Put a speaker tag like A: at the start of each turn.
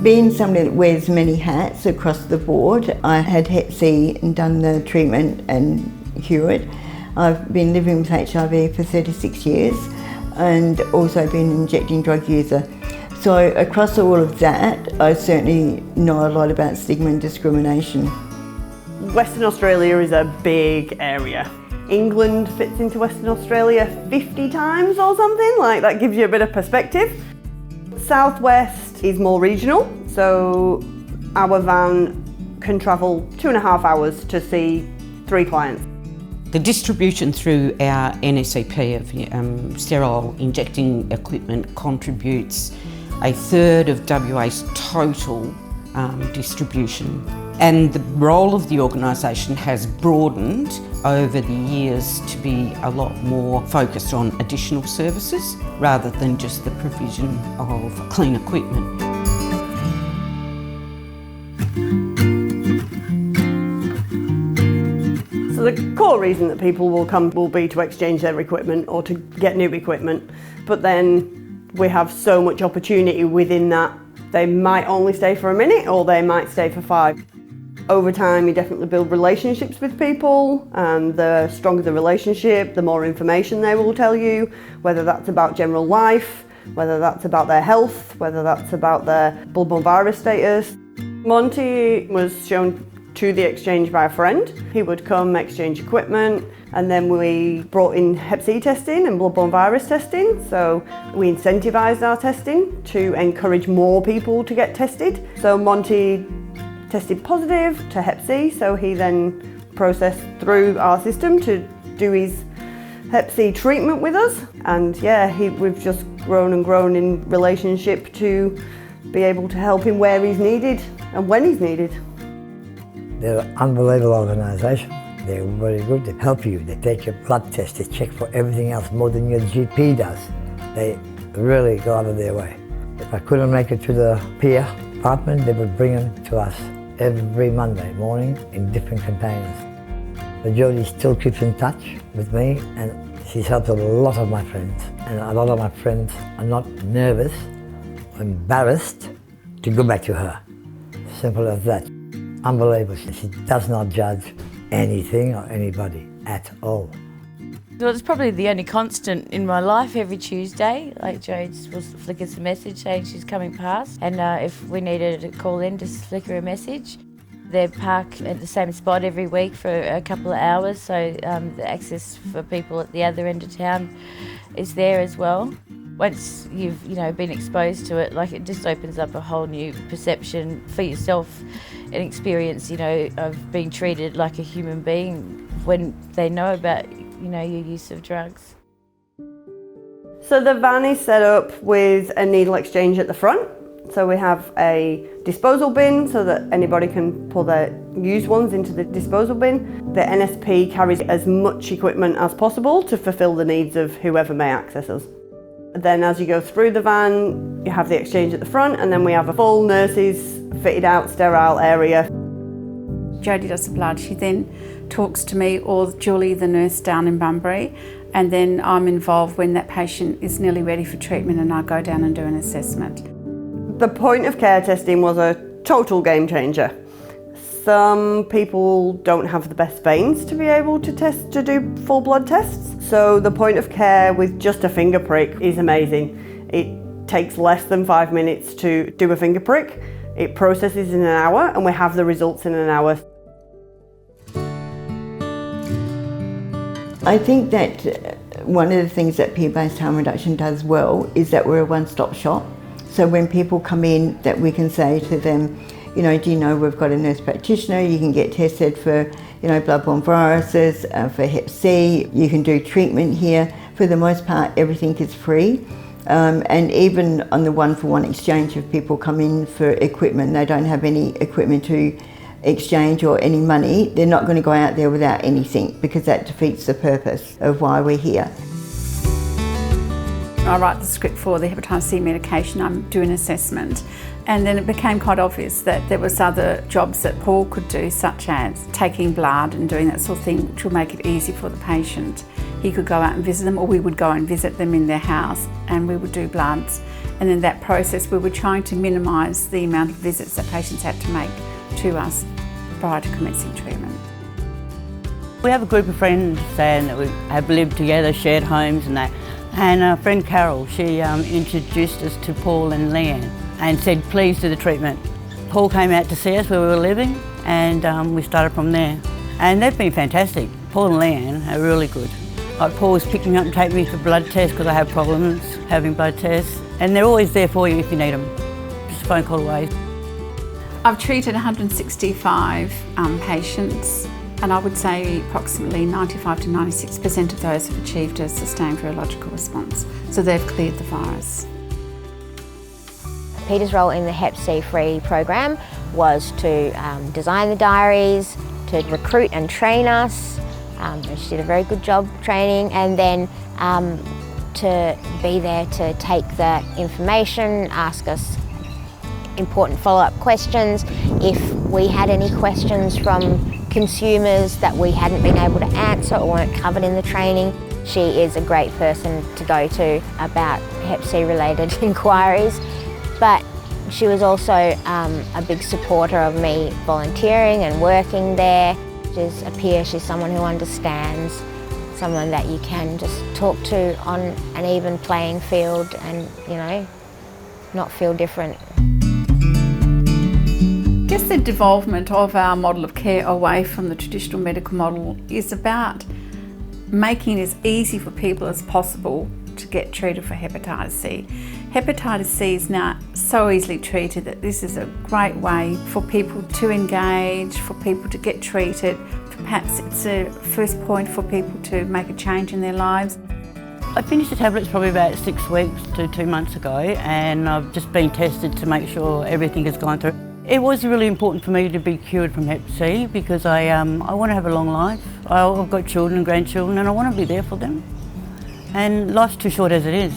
A: Being somebody that wears many hats across the board, I had Hep C and done the treatment and cured. I've been living with HIV for 36 years and also been an injecting drug user. So across all of that, I certainly know a lot about stigma and discrimination.
B: Western Australia is a big area. England fits into Western Australia 50 times or something, like that gives you a bit of perspective. Southwest is more regional, so our van can travel 2.5 hours to see 3 clients.
C: The distribution through our NSEP of sterile injecting equipment contributes 1/3 of WA's total distribution. And the role of the organisation has broadened over the years to be a lot more focused on additional services rather than just the provision of clean equipment.
B: So the core reason that people will come will be to exchange their equipment or to get new equipment, but then we have so much opportunity within that. They might only stay for a minute or they might stay for 5. Over time, you definitely build relationships with people, and the stronger the relationship, the more information they will tell you, whether that's about general life, whether that's about their health, whether that's about their bloodborne virus status. Monty was shown to the exchange by a friend. He would come exchange equipment, and then we brought in Hep C testing and bloodborne virus testing. So we incentivised our testing to encourage more people to get tested. So Monty tested positive to Hep C, so he then processed through our system to do his Hep C treatment with us. And yeah, we've just grown and grown in relationship to be able to help him where he's needed and when he's needed.
D: They're an unbelievable organisation. They're very good. They help you. They take your blood test. They check for everything else more than your GP does. They really go out of their way. If I couldn't make it to the peer department, they would bring them to us every Monday morning in different containers. But Jodie still keeps in touch with me, and she's helped a lot of my friends. And a lot of my friends are not nervous or embarrassed to go back to her. Simple as that. Unbelievable. She does not judge anything or anybody at all.
E: Well, it's probably the only constant in my life every Tuesday. Like Jodes will flick us a message saying she's coming past, and if we needed to call in, just flick her a message. They park at the same spot every week for a couple of hours, so the access for people at the other end of town is there as well. Once you've been exposed to it, like it just opens up a whole new perception for yourself, an experience of being treated like a human being when they know about your use of drugs.
B: So the van is set up with a needle exchange at the front. So we have a disposal bin so that anybody can pull their used ones into the disposal bin. The NSP carries as much equipment as possible to fulfil the needs of whoever may access us. Then as you go through the van, you have the exchange at the front, and then we have a full nurses fitted out sterile area.
F: Jodie does the blood. She then talks to me or Julie, the nurse down in Bunbury, and then I'm involved when that patient is nearly ready for treatment, and I go down and do an assessment.
B: The point of care testing was a total game changer. Some people don't have the best veins to be able to do full blood tests. So the point of care with just a finger prick is amazing. It takes less than 5 minutes to do a finger prick. It processes in an hour, and we have the results in an hour.
A: I think that one of the things that peer-based harm reduction does well is that we're a one-stop shop. So when people come in, that we can say to them, do you know we've got a nurse practitioner, you can get tested for, bloodborne viruses, for Hep C, you can do treatment here. For the most part, everything is free. And even on the one-for-one exchange, if people come in for equipment, they don't have any equipment to exchange or any money, they're not going to go out there without anything, because that defeats the purpose of why we're here.
F: I write the script for the hepatitis C medication, I'm doing an assessment, and then it became quite obvious that there was other jobs that Paul could do, such as taking blood and doing that sort of thing, which will make it easy for the patient. He could go out and visit them, or we would go and visit them in their house, and we would do bloods And in that process, we were trying to minimise the amount of visits that patients had to make to us prior to commencing treatment.
G: We have a group of friends and that we have lived together, shared homes and that. And our friend Carol, she introduced us to Paul and Leanne and said, please do the treatment. Paul came out to see us where we were living and we started from there. And they've been fantastic. Paul and Leanne are really good. Like Paul's picked me up and taken me for blood tests because I have problems having blood tests. And they're always there for you if you need them. Just a phone call away.
F: I've treated 165 patients, and I would say approximately 95 to 96% of those have achieved a sustained virological response. So they've cleared the virus.
H: Peter's role in the Hep C Free program was to design the diaries, to recruit and train us. She did a very good job training, and then to be there to take the information, ask us important follow-up questions. If we had any questions from consumers that we hadn't been able to answer or weren't covered in the training, she is a great person to go to about Hep C related inquiries. But she was also a big supporter of me volunteering and working there. She's a peer, she's someone who understands, someone that you can just talk to on an even playing field and, you know, not feel different.
F: I guess the devolvement of our model of care away from the traditional medical model is about making it as easy for people as possible to get treated for hepatitis C. Hepatitis C is now so easily treated that this is a great way for people to engage, for people to get treated. Perhaps it's a first point for people to make a change in their lives.
G: I finished the tablets probably about 6 weeks to 2 months ago, and I've just been tested to make sure everything has gone through. It was really important for me to be cured from Hep C because I want to have a long life. I've got children and grandchildren and I want to be there for them. And life's too short as it is.